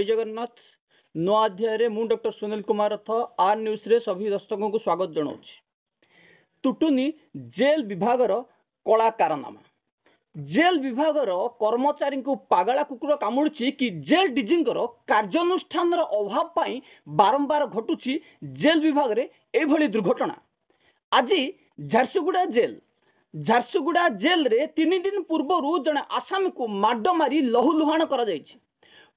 जगन्नाथ नुआ अध्याय मु डॉक्टर सुनील कुमार रथ आर न्यूज रे सभी दर्शकों को स्वागत जनाऊँ। तुटुनी जेल विभाग कला कारनामा। जेल विभाग कर्मचारी को पागला कुकुर कामुड़ी कि जेल डीजी कार्यानुष्ठान अभाव पाई बारंबार घटुची जेल विभाग रे एभली दुर्घटना। आज झारसुगुड़ा जेल रे 3 दिन पूर्व जड़े आसामी को माड मारी लहुलुहाण करा जायछि।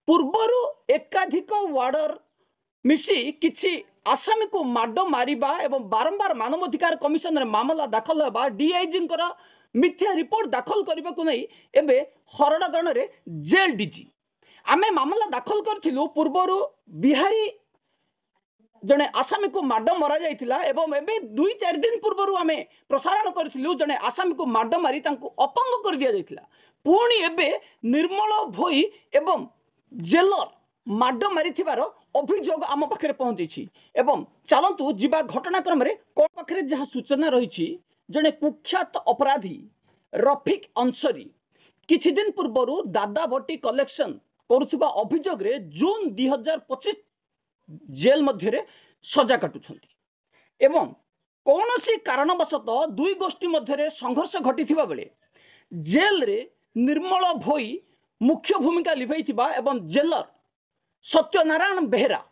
पूर्वर एकाधिक वार्डर मिसी किछि आसामी को माड मारिबा एवं बारंबार मानवाधिकार कमिशन रे मामला दाखल होबा डीआईजी मिथ्या रिपोर्ट दाखल करने को नहीं एबे हरड़गण रे जेल डीजी आमे मामला दाखल करथिलु। पूर्वर बिहारी जने आसामी को माड मरा जाइथिला एवं एबे 2-4 दिन पूर्व आमे प्रसारण करथिलु जने आसामी को माड मारी तांको अपंग कर दिया जाइथिला। पुणी एबे निर्मल भोई एवं जेलर माड मारी अभियोग आम पाखे पहुंची एवं चलतु जीवा घटनाक्रम कोर्ट पाखे जहाँ सूचना रही जड़े कुख्यात अपराधी रफिक अंसरी किछि दिन पूर्व दादा भट्टी कलेक्शन करुवा अभियोग रे जून 2025 जेल मध्य सजा काटुछंती एवं कौनसी कारणवशतः दुई गोष्ठी मध्य संघर्ष घटी बेले जेल रे निर्मल भोई मुख्य भूमिका लिभाइथिबा एवं जेलर सत्यनारायण बेहेरा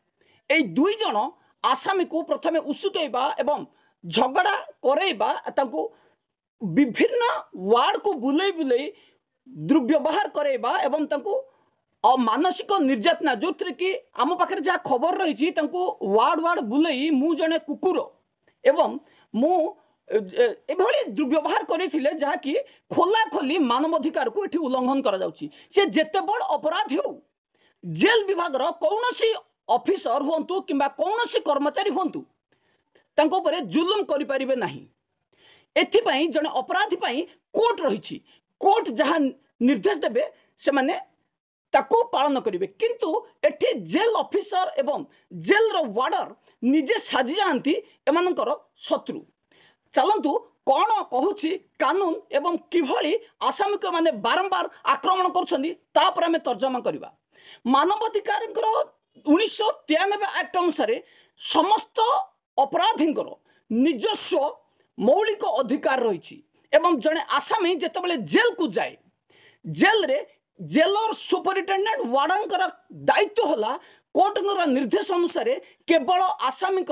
ए दुई जन आसामी को प्रथमे उसुकेबा एवं झगड़ा करेबा तांको विभिन्न वार्ड को बुले बुले दुर्व्यवहार करेबा एवं तांको मानसिक निर्यातना जो कि आम पाखे जहाँ खबर रही वार्ड वार्ड बुले मु जने कुकुर एवं मु एभली दुर्व्यवहार करथिले जहाँकि खोला खोली मानवाधिकार को एठी उल्लंघन करा जाउची। से जेते बड़ अपराधी हो जेल विभाग रो कौनसी ऑफिसर हुंतु किंबा कौनसी कर्मचारी हुंतु तांको परे जुलुम करि परिबे नाही। एथिपाई जने अपराधी पाई कोर्ट रही कोर्ट जहाँ निर्देश देबे से माने ताको पालन करिवे किंतु एठी जेल ऑफिसर एवं जेल रो वार्डर निजे साजी जांती एमानकर शत्रु। चलंतु कौन कहूची कानून एवं किभली आसामी को माने बारंबार आक्रमण करुछंदी तापर हमें तर्जमा करबा। मानवाधिकार 1993 एक्ट अनुसार समस्त अपराधी निजस्व मौलिक अधिकार रही एवं जड़े आसामी जितेबाला जेल को जाए जेल रे जेलर सुपरिटेडेंट वार्डन दायित्व होला कोर्ट निर्देश अनुसार केवल आसामी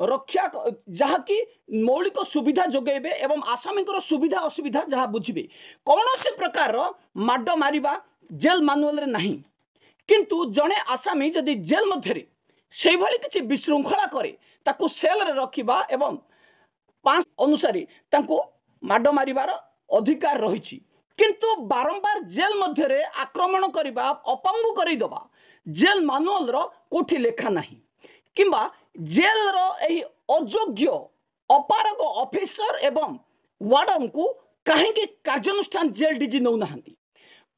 रक्षा जहाँकि मौलिक सुविधा जोगेबे एवं आसामी सुविधा असुविधा जहाँ बुझे कौन से प्रकार माड मारिबा जेल मानुअल रे नहीं। किंतु जड़े आसामी जदि जेल मध्य से भली किसी विशृंखला करे ताकू सेल रे रखिबा एवं 5 अनुसार तांको माड मारिबार अधिकार रही किंतु बारंबार जेल मध्य रे आक्रमण करबा अपंगु करईदबा जेल मानुअल रो कोठी लेखा नहीं किंबा जेल रो एही अयोग्य अपारग ऑफिसर एवं वार्डन को कहीं कार्यानुष्ठान जेल डीजी नौ नाहंती।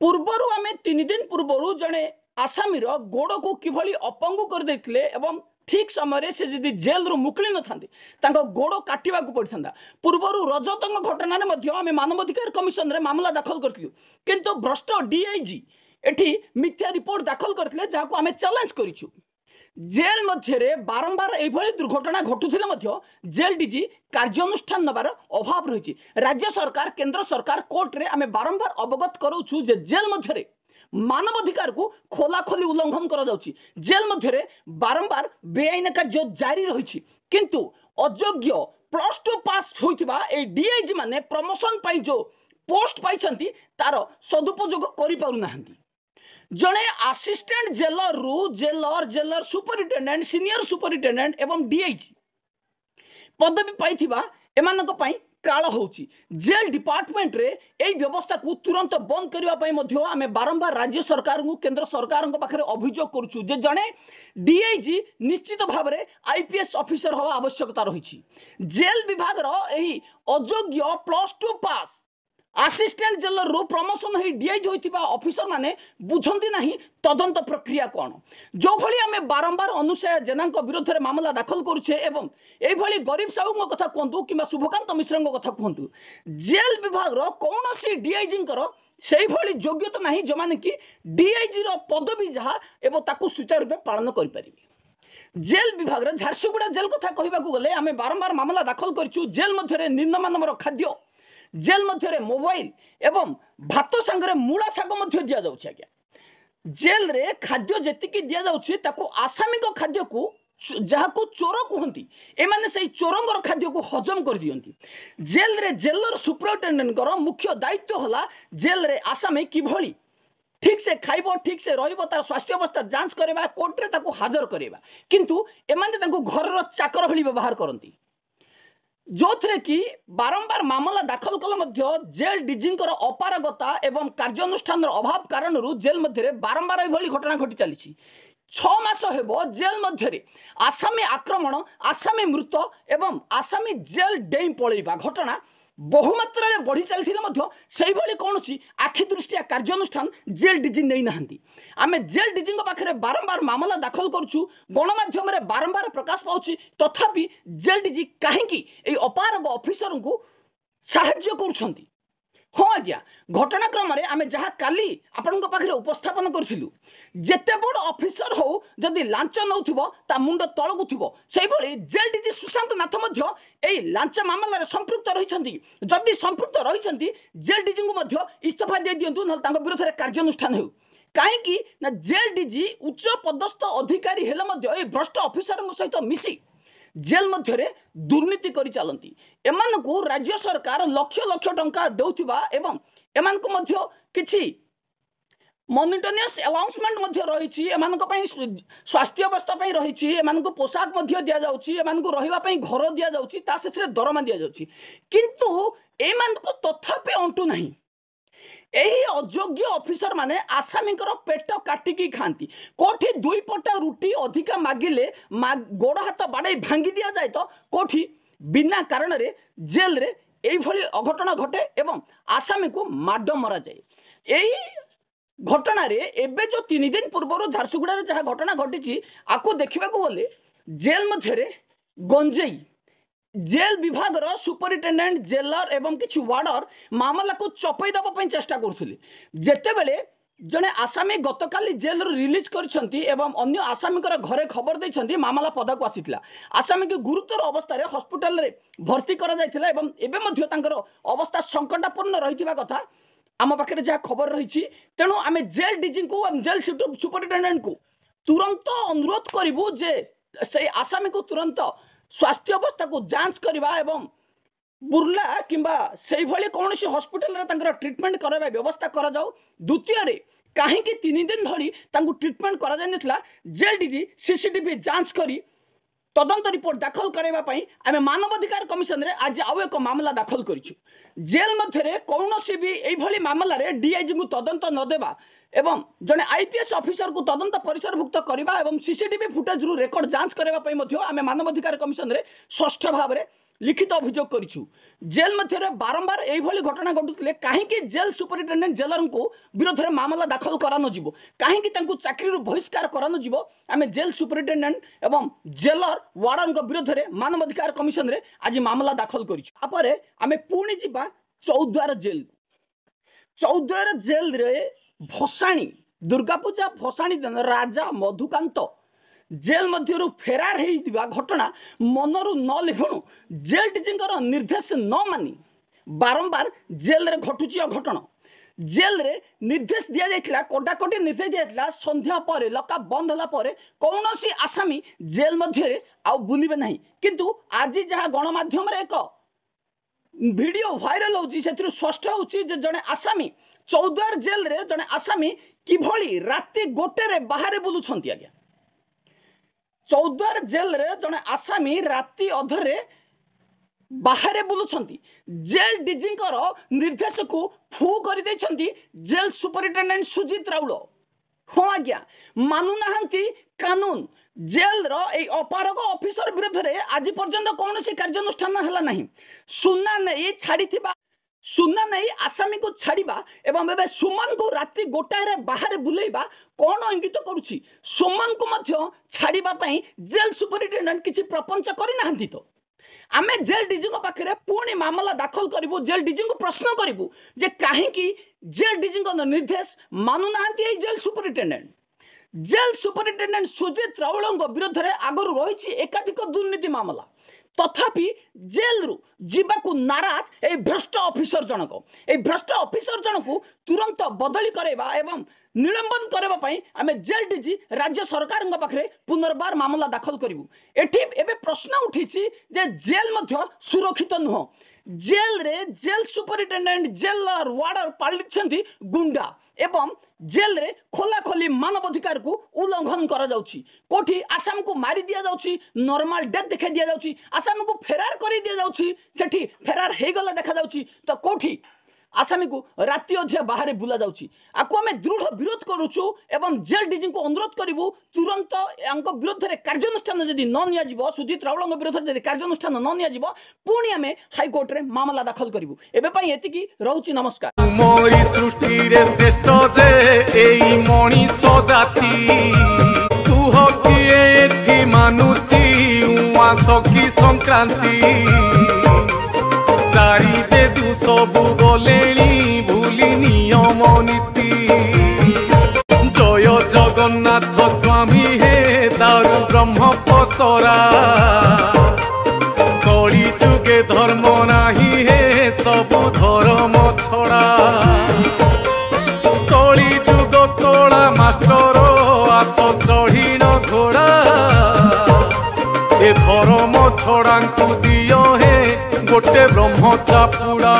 पूर्वर आमे 3 दिन पूर्व जड़े आसामी रो गोड़ को किभली अपंगु कर देथिले एवं ठीक समय से जदि जेल रु मुक्ली न थांती तांको गोड़ काटिबा को पड़थंदा। पूर्वर रजतंग घटना रे मध्य आमे मानवाधिकार कमिशन रे मामला दाखल करथिलु किंतु भ्रष्ट डीआईजी एठी मिथ्या रिपोर्ट दाखल करथिले जाको आमे चैलेंज करिछु। जेल मध्य रे बारंबार एभली दुर्घटना घटुथिले मध्य जेल डीजी कार्यानुष्ठान नबार अभाव रही। राज्य सरकार केंद्र सरकार कोर्ट रे आमे बारंबार अवगत करूछु जे जेल मध्य रे मानवाधिकार को खोला खोली उल्लंघन करा जाउची। जेल मध्य रे बारंबार बेआईन कार्य जारी रही किंतु अयोग्य +2 पास होइतिबा ए डीआईजी माने प्रमोशन पाई जो पोस्ट पाइछंती तार सदुपयोग करि पारु नाहंती। जड़े असिस्टेंट जेलर रु जेलर सुपरिटेडेंट सीनियर सुपरिटेडेंट एवं डीआईजी पदवी पाइथिबा एमानक पई काल होची। जेल डिपार्टमेंट रे एई व्यवस्था को तुरंत बंद करबा पई मध्य आमे बारंबार राज्य सरकार को केंद्र सरकार पाखे अभियोग करूछु जे जड़े डीआईजी निश्चित भाव में आईपीएस ऑफिसर हवा आवश्यकता रही। जेल विभाग रो एही अयोग्य +2 पास असिस्टेंट जेलर रु प्रमोशन हो डीआईजी होइतिबा ऑफिसर माने बुझंती नहीं तदंत प्रक्रिया कौन जो भली आमे बारंबार अनुसया जेना विरोध में मामला दाखल करुछे एवं एई भली गरीब साहू कथा कहतु कि शुभकांत मिश्र कथा कहतु जेल विभाग रो कौन सी डीआईजी से भली योग्यता नहीं जो माने कि डीआईजी रो पदवी जहा एवं ताकू सुचारू रूपे पालन करि परिबे। जेल विभाग रे झारसुगुड़ा जेल कथा कहबा को गले आमे बारंबार मामला दाखल करछु। जेल मध्य निम्नमानवर खाद्य, जेल मध्य मोबाइल एवं भात सांगरे मूला शाग मध्य दिया जाउछि। आज्ञा जेल रे खाद्य जेतिकी दिया जाउछि ताकू आसामी को खाद्य को जहाँ को चोर कहती एमाने से चोरंगर खाद्य को हजम कर दियंती। जेल रे जेलर सुपरिटेंडेंट मुख्य दायित्व होला जेल रे आसामी किभली ठीक से खाइबो, ठीक से रहिबो, तार स्वास्थ्य अवस्था जांच करबा, कोर्ट रे ताको हाजर करबा, किंतु एमाने ताको घर रो चाकर भली व्यवहार करंती। जो थे कि बारंबार मामला दाखल कले मध्य जेल डीजींकर अपारगता एवं कार्यानुष्ठान अभाव कारण जेल मध्य बारंबार एभली घटना घटी चली। 6 मास हेबो जेल मध्य आसामी आक्रमण, आसामी मृत एवं आसामी जेल डेई पलैबा घटना बहुमात्रा रे बढ़ी चलती कौन आखि दृष्टिया कार्यानुष्ठान जेल डीजी नहीं नाहंती। आमे जेल डीजी पाखे बारंबार मामला दाखल करुछु, गणमाध्यम रे बारंबार प्रकाश पाउछि, तथापि जेल डीजी कहीं अपारग ऑफिसर को साहाय्य करुछंती। हाँ आज्ञा घटनाक्रम आमे जहाँ काली आपण पाखे उपस्थापन करूँ, जेते बड़ ऑफिसर हो जदि लांच नौथिबो ता मुंड तळकु थिबो, सेहि भली जेल डीजी सुशांत नाथ मध्य एई लांच मामला रे संपृक्त रहिछंती। जदि संपृक्त रहिछंती जेल डीजी को मध्य इस्तीफा दे दियंतु, न तांको विरोध रे कार्यानुष्ठान हेउ। काहेकि ना जेल डीजी उच्च पदस्थ अधिकारी हेले मध्य एई भ्रष्ट ऑफिसर सहित मिसी जेल मध्य रे दुर्नीति करि चालंती। एमानकु राज्य सरकार लक्ष लक्ष टंका देउथिबा एवं एमानकु मध्य किछि मॉनिटरियस अनाउंसमेंट मध्य रही, एमानक पई स्वास्थ्य अवस्था पई रही, एमानक पोशाक मध्य दिया जाउछि, एमानक रहिबा पई घर दिया जाउछि, ता सेथरे दरमा दिया जाउछि, किंतु एमानक तथापि अंटू नाही। एही अयोग्य ऑफिसर माने आसामीकर पेट काटिकी खाती। कोठी 2 पटा रुटी अधिका मागिले गोड़ हाथ बाड़े भांगी दिया जाए, तो कोठी बिना कारण रे जेल रे एई भली अघटन घटे एवं आसामी को माड मरा जाए। एई घटना रे एबे जो 3 दिन पूर्व झारसुगुड़ा रे जहाँ घटना घटी आपको देखा गले जेल मध्य गंजेई जेल विभाग रो सुपरिटेंडेंट जेलर एवं किछि वार्डर मामला को चपई दबा चेष्टा करथुले। जेतेबेले जने आसामी गतकाली जेल रिलीज करछंती एवं अन्य आसामी घरे खबर देछंती मामला पदाक आसीथिला। आसामी के गुरुतर अवस्था रे हॉस्पिटल रे भर्ती करा जायथिला एवं एबे मध्य तांकर अवस्था संकटापूर्ण रहिथिबा कथा आम पाखे जहाँ खबर रही। तेणु आम जेल डीजी को जेल सुपरिटेंडेंट को तुरंत अनुरोध करूँ जे से आसामी को तुरंत स्वास्थ्य अवस्था को जांच करवा एवं बुर्ला किंबा से भली कौन हॉस्पिटल रे ट्रीटमेंट करवा व्यवस्था करा जाऊ। द्वितीय रे कहीं 3 दिन धरी ट्रीटमेंट करा जाय नथला, जेल डीजी सीसीटीवी जांच करी तदंत रिपोर्ट दाखल करबा पई आमे मानवाधिकार कमिशन रे आज आउ एक मामला दाखल करिछु। जेल मध्य कौनसी भी एई भली मामला रे डीआईजी को तदंत न देबा एवं जने आईपीएस ऑफिसर को तदंत परिसरभुक्त करबा एवं सीसीटीवी फुटेज रु रेकर्ड जांच करबा पई मध्य आमे मानवाधिकार कमिशन रे स्पष्ट भाव रे लिखित अभियोग करिछु। जेल मध्य बारंबार एई भली घटना घटुतले कहीं जेल सुपरिटेंडेंट जेलर को विरोध में मामला दाखल करा न जीवो, कहीं चाकरी बहिष्कार करा न जीवो। आमे जेल सुपरिटेंडेंट एवं जेलर वार्डन को विरोध में मानवाधिकार कमिशन रे आज मामला दाखल करिछु। आपरे आमे पुणी जिबा चौद्वार जेल। चौद्वार जेल रे भसाणी दुर्गा पूजा भसाणी दिन राजा मधुकांत जेल मध्य फेरार होइतिबा घटना मनरु न लिखणु जेल डीजींकर निर्देश न मानी बारंबार जेल रे घटुची घटना। जेल रे निर्देश दिया जायतिला, कोडाकोटी निर्देश दिया जायतिला, संध्या पर लॉकअप बंद होला पर कौनसी आसामी जेल मध्य रे आ बुलिबे नाही। किंतु आज जहाँ गणमाध्यम रे एक वीडियो वायरल होची सेथिरु स्पष्ट होची जे जने आसामी चौद्वार जेल रे जने आसामी किभली राति गोटे रे बाहर बुलुछंती। आज्ञा चौद्वार जेल रे जने आसामी राति अधरे बाहर बुलुछंती। जेल डीजींकर निर्देश को फू कर देछंती जेल सुपरिटेंडेंट सुजीत राउल। हाँ आज्ञा मानु नाहंती कानून। जेल रो ए अपारग ऑफिसर विरोध रे आज पर्यंत कौन सी कार्यानुष्ठान हला नहीं। सुना नहीं छाड़ीथिबा, सुना नहीं आसामी को छाड़ीबा एवं एबे सुमन को राति गोटाए रे बाहर बुलेइबा कौन इंगित करुछि। सुमन को मध्य छाड़ीबा पई जेल सुपरिटेंडेंट किछि प्रपंच करि नाहंती। तो आमे जेल डीजी पाखे पुणी मामला दाखल करूँ जेल डीजी को प्रश्न करूँ जे कहीं जेल डीजी निर्देश मानुना जेल सुपरिटेडेंट सुजित राउल विरोध में आगु रही एकाधिक दुर्नीति मामला तथापि जेल रु जीवाकू नाराज ए भ्रष्ट ऑफिसर जनक तुरंत बदली करवा एवं निलंबन करने आम जेल डीजी राज्य सरकार पाखे पुनर्बार मामला दाखल करूँ। एटी एवं प्रश्न उठी जे जेल सुरक्षित नुह जेल रे जेल सुपरिटेडेंट जेल वार्डर पालिछंती गुंडा एवं जेल रे खोला खोली मानवाधिकार को उल्लंघन करा जाउछि। कोठी आसाम को मारी दिया जाउछि नॉर्मल डेथ देखा दिया जाउछि आसाम को फेरार कर दिया जाउछि सेठी फेरार हे गला देखा जाउछि तो कोठी आसामी को राति अधा बाहर बुला जाउछि। आकु आमे दृढ़ विरोध करूछु एवं जेल डीजी को अनुरोध करिवु तुरंत यांको विरोध रे कार्यानुष्ठान जदि न निया जिवो सुजित राउल विरोध रे जदि कार्यानुष्ठान न निया जिवो पुणी आमे हाई कोर्ट रे मामला दाखल करिवु। एबे पई एतिकी रहउछि। नमस्कार। मोरी सृष्टि रे श्रेष्ठ जे एई मनीष जाति तुह किए एठी मानुची उआ सखी संक्रांति चारि बेदु सबु गलेणी भूली नियम नीति जय जगन्नाथ स्वामी हे दारु ब्रह्म पसरा कली जुगे धर्म नाही हे सबु धर्म छड़ा कली जुग तोड़ा मास्टर आस चढ़ीन घोड़ा ए धर्म छड़ा दियो हे गोटे ब्रह्म चापुड़ा।